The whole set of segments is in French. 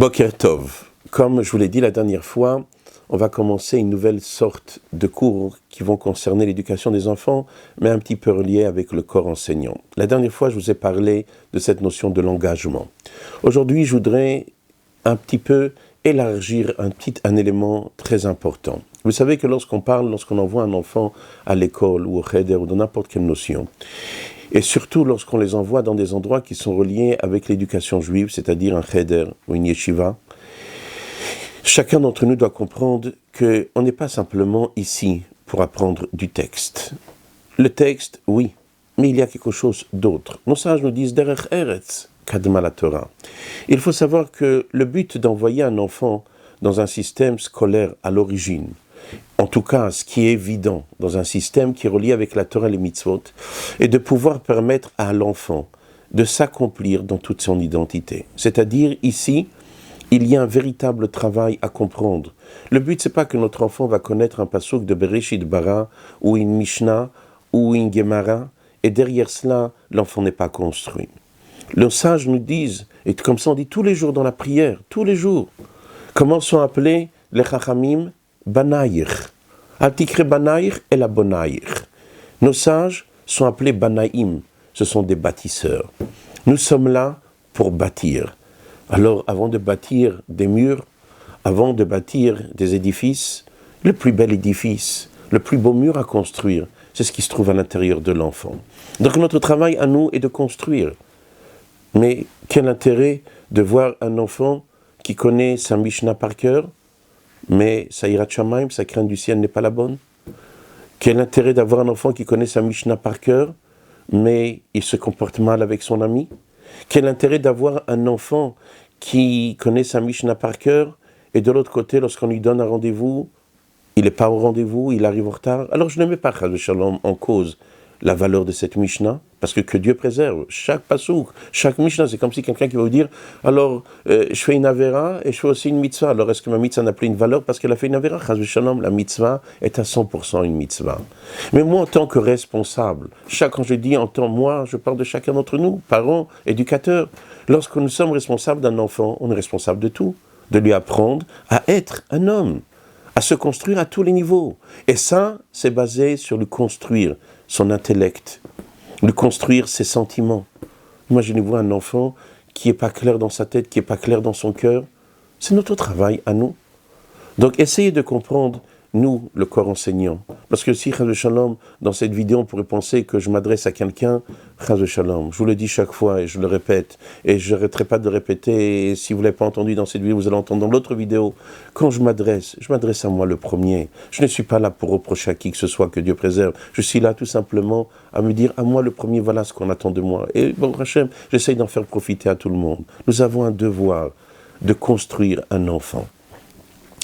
Boker Tov. Comme je vous l'ai dit la dernière fois, on va commencer une nouvelle sorte de cours qui vont concerner l'éducation des enfants, mais un petit peu relié avec le corps enseignant. La dernière fois, je vous ai parlé de cette notion de l'engagement. Aujourd'hui, je voudrais un petit peu élargir un élément très important. Vous savez que lorsqu'on envoie un enfant à l'école ou au cheder ou dans n'importe quelle notion, et surtout lorsqu'on les envoie dans des endroits qui sont reliés avec l'éducation juive, c'est-à-dire un cheder ou une yeshiva, chacun d'entre nous doit comprendre qu'on n'est pas simplement ici pour apprendre du texte. Le texte, oui, mais il y a quelque chose d'autre. Nos sages nous disent « Derech Eretz » Kadma la Torah. Il faut savoir que le but d'envoyer un enfant dans un système scolaire à l'origine, en tout cas ce qui est évident dans un système qui est relié avec la Torah et les mitzvot, est de pouvoir permettre à l'enfant de s'accomplir dans toute son identité. C'est-à-dire ici, il y a un véritable travail à comprendre. Le but, c'est pas que notre enfant va connaître un pasuk de Bereshit Bara ou une Mishnah ou une Gemara, et derrière cela, l'enfant n'est pas construit. Les sages nous disent, et comme ça on dit tous les jours dans la prière, tous les jours, comment sont appelés les Chachamim? Banayir. Altikre Banayir et la Bonayir. Nos sages sont appelés Banaïm, ce sont des bâtisseurs. Nous sommes là pour bâtir. Alors, avant de bâtir des murs, avant de bâtir des édifices, le plus bel édifice, le plus beau mur à construire, c'est ce qui se trouve à l'intérieur de l'enfant. Donc notre travail à nous est de construire. Mais quel intérêt de voir un enfant qui connaît sa Mishnah par cœur, mais sa Yirat Shamayim, sa crainte du ciel n'est pas la bonne? Quel intérêt d'avoir un enfant qui connaît sa Mishnah par cœur, mais il se comporte mal avec son ami? Quel intérêt d'avoir un enfant qui connaît sa Mishnah par cœur, et de l'autre côté, lorsqu'on lui donne un rendez-vous, il n'est pas au rendez-vous, il arrive en retard? Alors je ne mets pas, Chas Shalom, en cause la valeur de cette Mishnah, parce que Dieu préserve chaque pasouk, chaque Mishnah. C'est comme si quelqu'un qui va vous dire, alors je fais une avera et je fais aussi une mitzvah. Alors est-ce que ma mitzvah n'a plus une valeur parce qu'elle a fait une avera? Chas Shalom, la mitzvah est à 100% une mitzvah. Mais moi, en tant que responsable, quand je dis moi, je parle de chacun d'entre nous, parents, éducateurs. Lorsque nous sommes responsables d'un enfant, on est responsable de tout, de lui apprendre à être un homme, à se construire à tous les niveaux. Et ça, c'est basé sur le construire son intellect, le construire ses sentiments. Imaginez-vous un enfant qui n'est pas clair dans sa tête, qui n'est pas clair dans son cœur. C'est notre travail à nous. Donc essayez de comprendre, nous, le corps enseignant. Parce que si, Chas Shalom, dans cette vidéo, on pourrait penser que je m'adresse à quelqu'un, Chas Shalom, je vous le dis chaque fois et je le répète, et je n'arrêterai pas de le répéter, et si vous ne l'avez pas entendu dans cette vidéo, vous allez entendre dans l'autre vidéo. Quand je m'adresse à moi le premier. Je ne suis pas là pour reprocher à qui que ce soit, que Dieu préserve. Je suis là tout simplement à me dire, à moi le premier, voilà ce qu'on attend de moi. Et bon, Hachem, j'essaye d'en faire profiter à tout le monde. Nous avons un devoir de construire un enfant.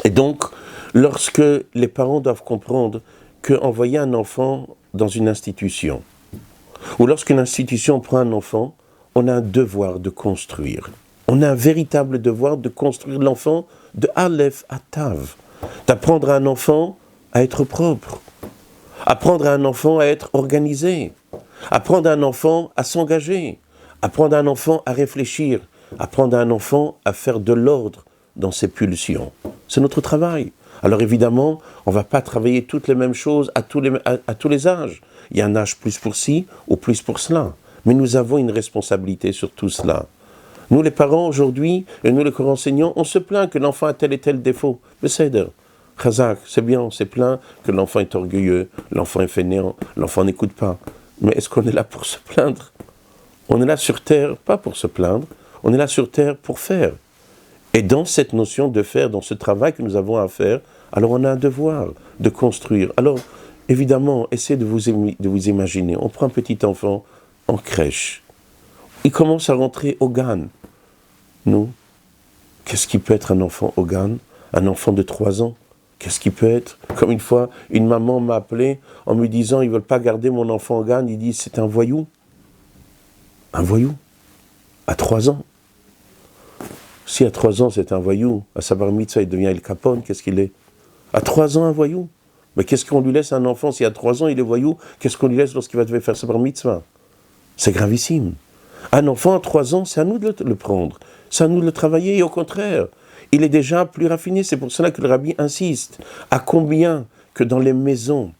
Et donc, lorsque les parents doivent comprendre qu'envoyer un enfant dans une institution, ou lorsqu'une institution prend un enfant, on a un devoir de construire. On a un véritable devoir de construire l'enfant de Aleph à Tav. D'apprendre à un enfant à être propre. Apprendre à un enfant à être organisé. Apprendre à un enfant à s'engager. Apprendre à un enfant à réfléchir. Apprendre à un enfant à faire de l'ordre dans ses pulsions. C'est notre travail. Alors évidemment, on ne va pas travailler toutes les mêmes choses à tous les âges. Il y a un âge plus pour ci ou plus pour cela. Mais nous avons une responsabilité sur tout cela. Nous les parents aujourd'hui, et nous les corps enseignants, on se plaint que l'enfant a tel et tel défaut. Mais c'est Chazak, c'est bien, on se plaint que l'enfant est orgueilleux, l'enfant est fainéant, l'enfant n'écoute pas. Mais est-ce qu'on est là pour se plaindre? On est là sur terre, pas pour se plaindre, on est là sur terre pour faire. Et dans cette notion de faire, dans ce travail que nous avons à faire, alors on a un devoir de construire. Alors, évidemment, essayez de vous imaginer. On prend un petit enfant en crèche. Il commence à rentrer au GAN. Nous, qu'est-ce qui peut être un enfant au GAN? Un enfant de 3 ans? Qu'est-ce qui peut être? Comme une fois, une maman m'a appelé en me disant, ils ne veulent pas garder mon enfant au GAN. Ils disent, c'est un voyou. Un voyou. À 3 ans. Si à 3 ans c'est un voyou, à sa bar mitzvah il devient El Capone, qu'est-ce qu'il est? À 3 ans un voyou. Mais qu'est-ce qu'on lui laisse à un enfant si à 3 ans il est voyou? Qu'est-ce qu'on lui laisse lorsqu'il va devoir faire sa bar mitzvah? C'est gravissime. Un enfant à 3 ans, c'est à nous de le prendre. Ça nous le travailler, et au contraire, il est déjà plus raffiné. C'est pour cela que le rabbi insiste. À combien que dans les maisons,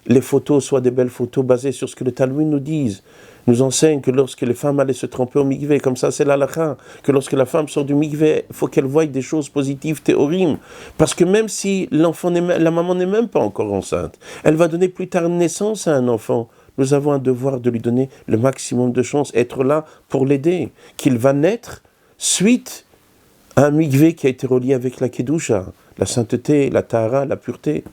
les photos soient des belles photos basées sur ce que le Talmud nous enseigne que lorsque les femmes allaient se tremper au mikvé, comme ça c'est l'halakha, que lorsque la femme sort du mikvé, il faut qu'elle voie des choses positives, théorim. Parce que même si la maman n'est même pas encore enceinte, elle va donner plus tard naissance à un enfant. Nous avons un devoir de lui donner le maximum de chance, être là pour l'aider, qu'il va naître suite à un mikvé qui a été relié avec la kedusha, la sainteté, la tahara, la pureté.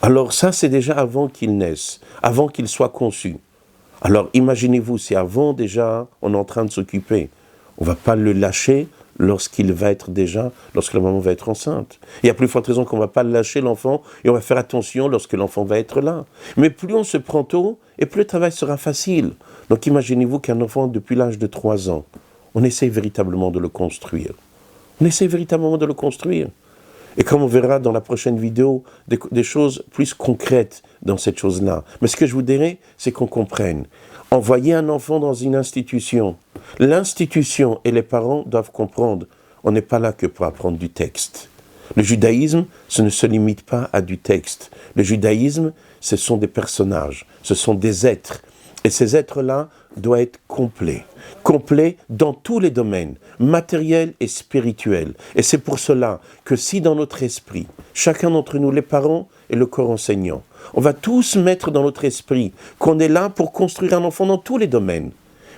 Alors ça, c'est déjà avant qu'il naisse, avant qu'il soit conçu. Alors imaginez-vous, si avant déjà, on est en train de s'occuper, on ne va pas le lâcher lorsque la maman va être enceinte. Il y a plus forte raison qu'on ne va pas lâcher l'enfant et on va faire attention lorsque l'enfant va être là. Mais plus on se prend tôt, et plus le travail sera facile. Donc imaginez-vous qu'un enfant depuis l'âge de 3 ans, on essaie véritablement de le construire. Et comme on verra dans la prochaine vidéo, des choses plus concrètes dans cette chose-là. Mais ce que je vous dirais, c'est qu'on comprenne. Envoyer un enfant dans une institution, l'institution et les parents doivent comprendre, on n'est pas là que pour apprendre du texte. Le judaïsme, ce ne se limite pas à du texte. Le judaïsme, ce sont des personnages, ce sont des êtres. Et ces êtres-là doivent être complets dans tous les domaines, matériels et spirituels. Et c'est pour cela que si dans notre esprit, chacun d'entre nous, les parents et le corps enseignant, on va tous mettre dans notre esprit qu'on est là pour construire un enfant dans tous les domaines,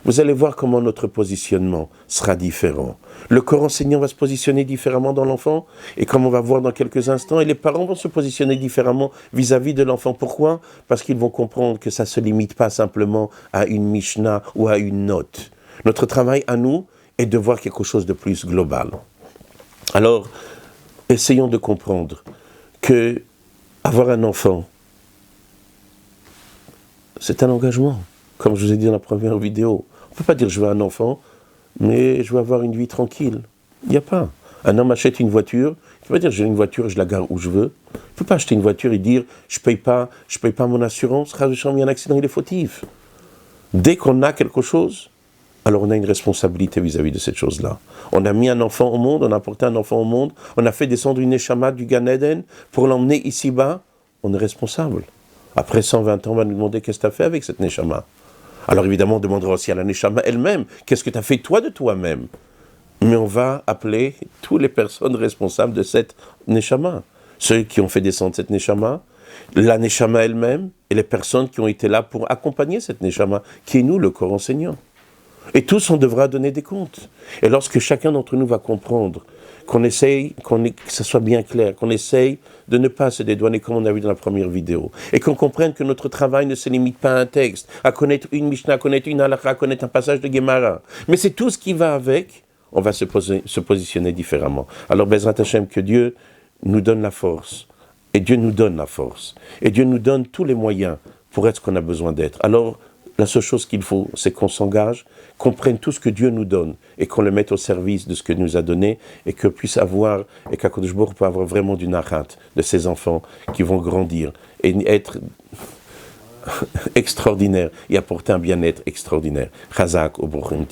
vous allez voir comment notre positionnement sera différent. Le corps enseignant va se positionner différemment dans l'enfant, et comme on va voir dans quelques instants, et les parents vont se positionner différemment vis-à-vis de l'enfant. Pourquoi ? Parce qu'ils vont comprendre que ça ne se limite pas simplement à une Mishnah ou à une note. Notre travail à nous est de voir quelque chose de plus global. Alors, essayons de comprendre que avoir un enfant, c'est un engagement, comme je vous ai dit dans la première vidéo. On ne peut pas dire je veux un enfant, mais je veux avoir une vie tranquille. Il n'y a pas. Un homme achète une voiture, il ne peut pas dire j'ai une voiture et je la gare où je veux. Il ne peut pas acheter une voiture et dire je paye pas mon assurance, il y a un accident, il est fautif. Dès qu'on a quelque chose, alors on a une responsabilité vis-à-vis de cette chose-là. On a mis un enfant au monde, on a apporté un enfant au monde, on a fait descendre une neshama du Gan Eden pour l'emmener ici-bas, on est responsable. Après 120 ans, on va nous demander qu'est-ce que tu as fait avec cette neshama. Alors évidemment, on demandera aussi à la neshama elle-même, qu'est-ce que tu as fait toi de toi-même ? Mais on va appeler toutes les personnes responsables de cette neshama. Ceux qui ont fait descendre cette neshama, la neshama elle-même, et les personnes qui ont été là pour accompagner cette neshama, qui est nous, le corps enseignant. Et tous, on devra donner des comptes. Et lorsque chacun d'entre nous va comprendre qu'on essaye, que ça soit bien clair, qu'on essaye de ne pas se dédouaner comme on a vu dans la première vidéo, et qu'on comprenne que notre travail ne se limite pas à un texte, à connaître une Mishnah, à connaître une halakha, à connaître un passage de Gemara, mais c'est tout ce qui va avec, on va se positionner différemment. Alors, Bezrat Hashem, que Dieu nous donne la force, et Dieu nous donne la force, et Dieu nous donne tous les moyens pour être ce qu'on a besoin d'être. Alors, la seule chose qu'il faut, c'est qu'on s'engage, qu'on prenne tout ce que Dieu nous donne et qu'on le mette au service de ce que nous a donné et que puisse avoir, et qu'Akadosh Baruch Hu peut avoir vraiment du nachat de ces enfants qui vont grandir et être extraordinaires et apporter un bien-être extraordinaire. Chazak au Baruch Hu.